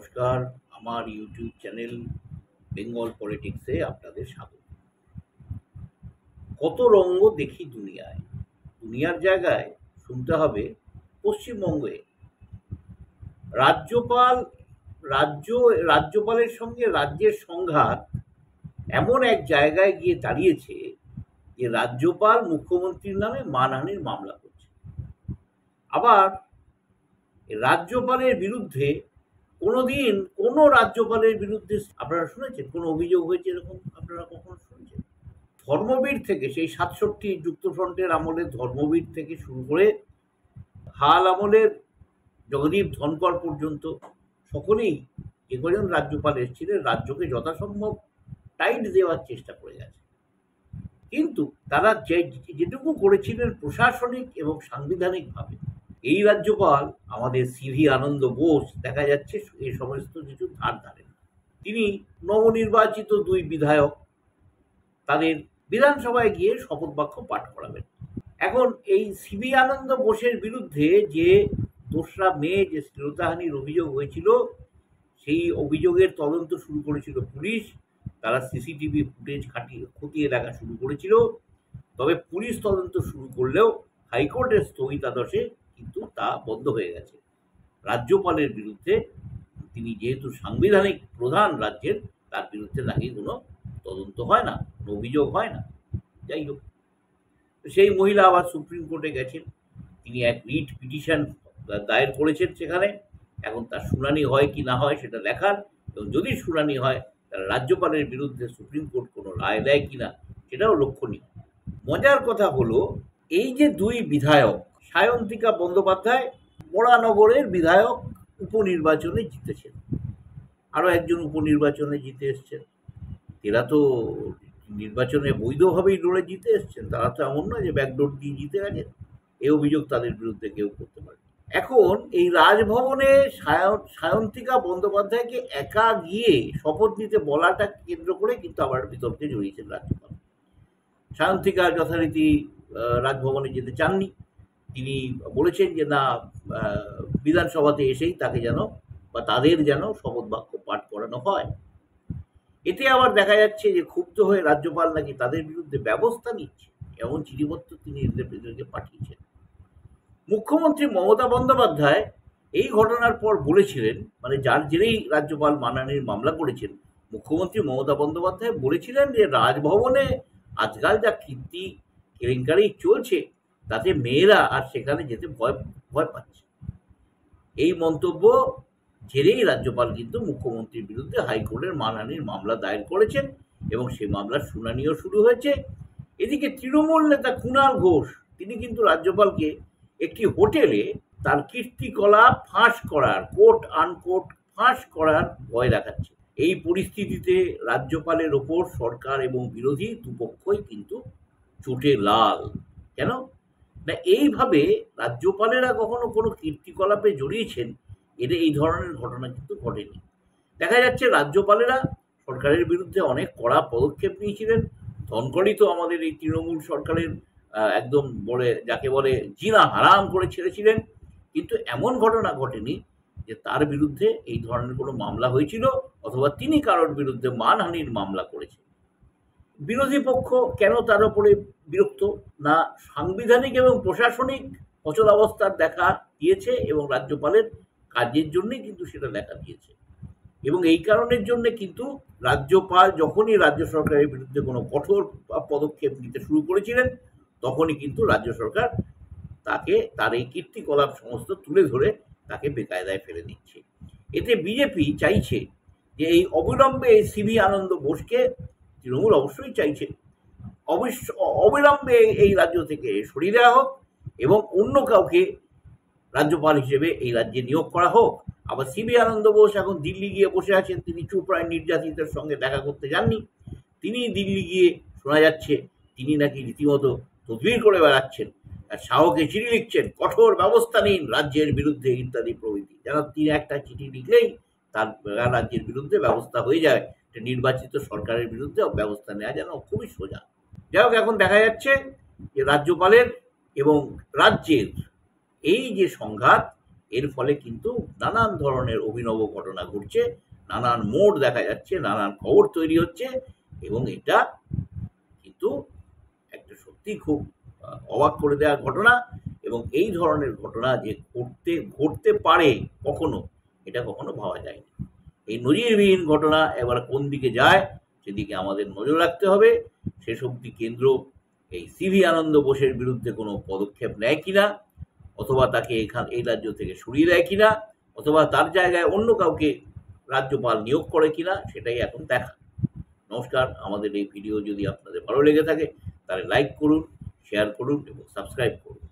নমস্কার, আমার YouTube channel Bengal পলিটিক্সে আপনাদের স্বাগত। কত রঙ্গ দেখি দুনিয়ায়, দুনিয়ার জায়গায় শুনতে হবে পশ্চিমবঙ্গে রাজ্যপাল রাজ্যপালের সঙ্গে রাজ্যের সংঘাত এমন এক জায়গায় গিয়ে দাঁড়িয়েছে যে রাজ্যপাল মুখ্যমন্ত্রীর নামে মানহানির মামলা করছে। আবার রাজ্যপালের বিরুদ্ধে কোনোদিন কোনো রাজ্যপালের বিরুদ্ধে আপনারা শুনেছেন কোনো অভিযোগ হয়েছে এরকম? আপনারা কখনো শুনেছেন? ধর্মবীর থেকে, সেই ৬৭ যুক্তফ্রন্টের আমলের ধর্মবীর থেকে শুরু করে হাল আমলের জগদীপ ধনকর পর্যন্ত সকলেই যে কজন রাজ্যপাল এসেছিলেন রাজ্যকে যথাসম্ভব টাইট দেওয়ার চেষ্টা করে গেছে। কিন্তু তারা যেটুকু করেছিলেন প্রশাসনিক এবং সাংবিধানিকভাবে, এই রাজ্যপাল আমাদের সিভি আনন্দ বোস দেখা যাচ্ছে এই সমস্ত কিছু ধার ধারেন। তিনি নবনির্বাচিত ২ বিধায়ক, তাদের বিধানসভায় গিয়ে শপথ বাক্য পাঠ করাবেন। এখন এই সিভি আনন্দ বোসের বিরুদ্ধে যে ২রা মে যে শ্লীলতাহানির অভিযোগ হয়েছিল, সেই অভিযোগের তদন্ত শুরু করেছিল পুলিশ। তারা সিসিটিভি ফুটেজ খতিয়ে দেখা শুরু করেছিল। তবে পুলিশ তদন্ত শুরু করলেও হাইকোর্টের স্থগিতাদেশে কিন্তু তা বন্ধ হয়ে গেছে। রাজ্যপালের বিরুদ্ধে, তিনি যেহেতু সাংবিধানিক প্রধান রাজ্যের, তার বিরুদ্ধে নাকি কোনো তদন্ত হয় না, কোনো অভিযোগ হয় না। যাই হোক, সেই মহিলা আবার সুপ্রিম কোর্টে গেছেন, তিনি এক রিট পিটিশন দায়ের করেছেন সেখানে। এখন তার শুনানি হয় কি না হয় সেটা দেখার, এবং যদি শুনানি হয় তাহলে রাজ্যপালের বিরুদ্ধে সুপ্রিম কোর্ট কোনো রায় দেয় কিনা সেটাও লক্ষণীয়। মজার কথা হলো, এই যে ২ বিধায়ক, সায়ন্তিকা বন্দ্যোপাধ্যায় বরানগরের বিধায়ক উপনির্বাচনে জিতেছেন, আরও একজন উপনির্বাচনে জিতে এসছেন। এরা তো নির্বাচনে বৈধভাবেই লড়ে জিতে এসছেন, তারা তো এমন নয় যে ব্যাকডোর দিয়ে জিতে গেছেন। এই অভিযোগ তাদের বিরুদ্ধে কেউ করতে পারে। এখন এই রাজভবনে সায়ন্তিকা বন্দ্যোপাধ্যায়কে একা গিয়ে শপথ নিতে বলাটা কেন্দ্র করে কিন্তু আবার বিতর্কে জড়িয়েছেন রাজ্যপাল। সায়ন্তিকা যথারীতি রাজভবনে যেতে চাননি। তিনি বলেছেন যে না, বিধানসভাতে এসেই তাকে যেন বা তাদের যেন শপথ বাক্য পাঠ করানো হয়। এতে আবার দেখা যাচ্ছে যে ক্ষুব্ধ হয়ে রাজ্যপাল নাকি তাদের বিরুদ্ধে ব্যবস্থা নিচ্ছে, এমন চিঠিপত্র তিনি এদেরকে পাঠিয়েছেন। মুখ্যমন্ত্রী মমতা বন্দ্যোপাধ্যায় এই ঘটনার পর বলেছিলেন, মানে যার জেরেই রাজ্যপাল মানহানির মামলা করেছেন, মুখ্যমন্ত্রী মমতা বন্দ্যোপাধ্যায় বলেছিলেন যে রাজভবনে আজকাল যা কীর্তি কেলেঙ্কারি চলছে তাতে মেয়েরা আর সেখানে যেতে ভয় পাচ্ছে। এই মন্তব্য ঝেড়েই রাজ্যপাল কিন্তু মুখ্যমন্ত্রীর বিরুদ্ধে হাইকোর্টের মানহানির মামলা দায়ের করেছেন, এবং সেই মামলার শুনানিও শুরু হয়েছে। এদিকে তৃণমূল নেতা কুণাল ঘোষ, তিনি কিন্তু রাজ্যপালকে একটি হোটেলে তার কীর্তিকলাপ ফাঁস করার, কোট আনকোট ফাঁস করার ভয় দেখাচ্ছে। এই পরিস্থিতিতে রাজ্যপালের ওপর সরকার এবং বিরোধী দুপক্ষই কিন্তু চোটে লাল। কেন না, এইভাবে রাজ্যপালেরা কখনো কোনো কীর্তিকলাপে জড়িয়েছেন, এদের এই ধরনের ঘটনা কিন্তু ঘটেনি। দেখা যাচ্ছে রাজ্যপালেরা সরকারের বিরুদ্ধে অনেক কড়া পদক্ষেপ নিয়েছিলেন। ধনকরই তো আমাদের এই তৃণমূল সরকারের একদম যাকে বলে জিনা হারাম করে ছেড়েছিলেন, কিন্তু এমন ঘটনা ঘটেনি যে তার বিরুদ্ধে এই ধরনের কোনো মামলা হয়েছিল অথবা তিনি কারোর বিরুদ্ধে মানহানির মামলা করেছেন। বিরোধী পক্ষ কেন তার উপরে বিরক্ত? না, সাংবিধানিক এবং প্রশাসনিক অচলাবস্থার দেখা দিয়েছে, এবং রাজ্যপালের কাজের জন্যই কিন্তু সেটা দেখা দিয়েছে। এবং এই কারণের জন্য কিন্তু রাজ্যপাল যখনই রাজ্য সরকারের বিরুদ্ধে কোনো কঠোর পদক্ষেপ নিতে শুরু করেছিলেন, তখনই কিন্তু রাজ্য সরকার তাকে তার এই কীর্তিকলাপ সমস্ত তুলে ধরে তাকে বেকায়দায় ফেলে দিচ্ছে। এতে বিজেপি চাইছে যে এই অবিলম্বে এই সিভি আনন্দ বোসকে, তৃণমূল অবশ্যই চাইছে অবিলম্বে এই রাজ্য থেকে সরিয়ে দেওয়া হোক, এবং অন্য কাউকে রাজ্যপাল হিসেবে এই রাজ্যে নিয়োগ করা হোক। আবার সিভি আনন্দ বোস এখন দিল্লি গিয়ে বসে আছেন, তিনি চোপড়ায় নির্যাতিতের সঙ্গে দেখা করতে যাননি। তিনি দিল্লি গিয়ে শোনা যাচ্ছে তিনি নাকি রীতিমতো তদবির করে বেড়াচ্ছেন, আর শাহকে চিঠি লিখছেন, কঠোর ব্যবস্থা নিন রাজ্যের বিরুদ্ধে ইত্যাদি প্রভৃতি। যেন তিনি একটা চিঠি লিখলেই তার রাজ্যের বিরুদ্ধে ব্যবস্থা হয়ে যায়, নির্বাচিত সরকারের বিরুদ্ধে ব্যবস্থা নেওয়া যেন খুবই সোজা। যাই হোক, এখন দেখা যাচ্ছে যে রাজ্যপালের এবং রাজ্যের এই যে সংঘাত, এর ফলে কিন্তু নানান ধরনের অভিনব ঘটনা ঘটছে, নানান মোড় দেখা যাচ্ছে, নানান খবর তৈরি হচ্ছে, এবং এটা কিন্তু একটা সত্যি খুব অবাক করে দেওয়ার ঘটনা। এবং এই ধরনের ঘটনা যে ঘটতে পারে কখনো, এটা কখনো ভাবা যায়নি। এই নজিরবিহীন ঘটনা এবার কোন দিকে যায় সেদিকে আমাদের নজর রাখতে হবে। শেষ অবধি কেন্দ্র এই সিভি আনন্দ বোসের বিরুদ্ধে কোনো পদক্ষেপ নেয় কিনা, অথবা তাকে এই রাজ্য থেকে সরিয়ে দেয় কিনা, অথবা তার জায়গায় অন্য কাউকে রাজ্যপাল নিয়োগ করে কিনা, সেটাই এখন দেখা। নমস্কার। আমাদের এই ভিডিও যদি আপনাদের ভালো লেগে থাকে তাহলে লাইক করুন, শেয়ার করুন এবং সাবস্ক্রাইব করুন।